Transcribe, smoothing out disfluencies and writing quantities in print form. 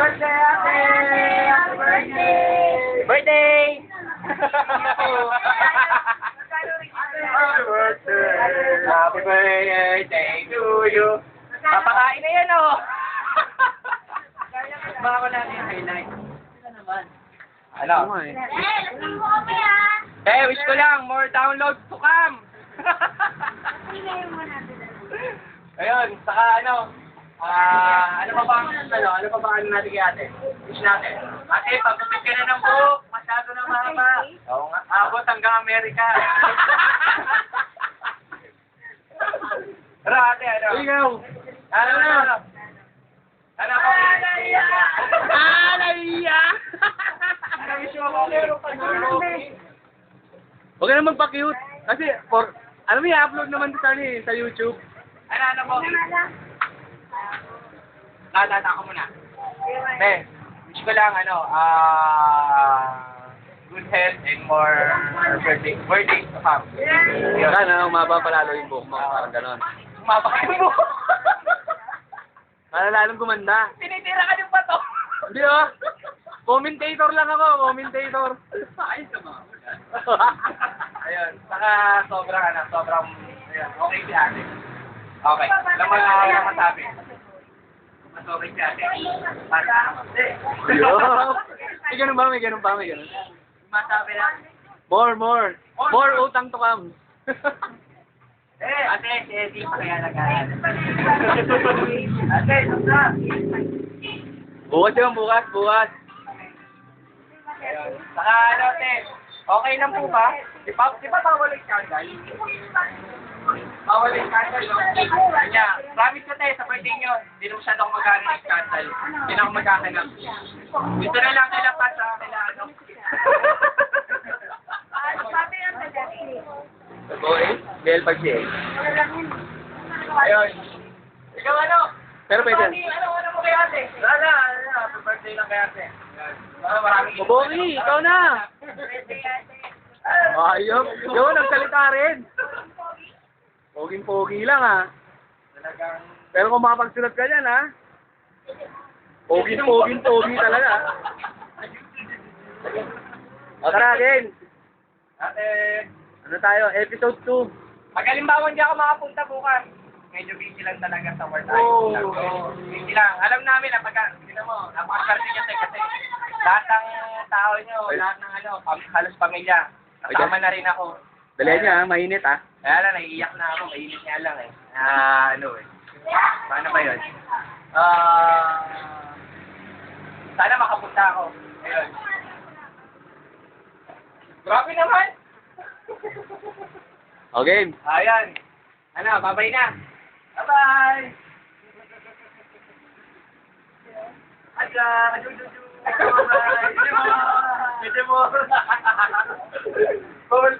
birthday, ate! Happy birthday! Birthday! Happy birthday to you! Papakain na yan, oh! Baka ko natin yung highlight. Ito naman. Ano? Wish ko lang, more downloads to come! Ayun, saka ano pa bang natin kay ate? Wish natin. Ate, pagpapit ka na ng buhok, masyado na mahaba. Oo nga. Abot hanggang Amerika. Pero ate, ano? Ikaw! Ano pa? Naiya! Naiya! Ano wish mo ako? Meron pa na. Huwag ka na magpa-cute. Kasi, ano may upload naman sa YouTube. Ano po? Tata ko muna. Wish ko lang, good health and more birthday to come. Sana umaba palalo yung buhok mo. Parang ganon. Umaba yung buhok. Para lalong gumanda. Tinitira ka ng bato. Hindi oh. Commentator lang ako, commentator. Ayos na mga ulan. Ayun. Saka sobrang, ayun, okay si ate. Okay. Alam mo na masabi. Mas okay si ate. May ganun ba? May ganun pa? May ganun. Masabi lang. More utang to come. Ate, si Eddie pa kaya nag-aaral. Ate, stop. Bukas yun, bukas. Ayun. Saka ate, okay lang po ba? Di ba bawal yung scandal? Bawal yung scandal, no? Kanya, promise ko tayo sa birthday nyo, hindi na masyado akong magkano ng scandal. Hindi na ako magkakanap. Gusto na lang nila pa sa kanila, ano? Boy, Bel Pagsi. Ayun. Ikaw ano? Pero pwede. Ano mo kay ate? Wala, happy birthday lang kay ate. Maraming Bobongi, ikaw na. Ayop. Yun, nagsalita rin. Poging-pogi lang ha. Talagang... Pero kung makapagsulat ka dyan ha. Pogi talaga. O tara again. Ate... Ano tayo? Episode 2. Pag halimbawa hindi ako makapunta bukas, medyo busy lang talaga sa work. Busy lang. Alam namin na pagka, mo, napakasarte niya kasi lahat ng tao nyo, lahat ng halos pamilya, kasama na rin ako. Dali niya ha, mainit ha. Kaya lang, naiiyak na ako, mainit niya lang eh. Paano ba yun? Sana makapunta ako. Ayun. Grabe naman! Okay. Ayan. Bye-bye na. Bye-bye! Bye-bye! Bye-bye! Bye-bye!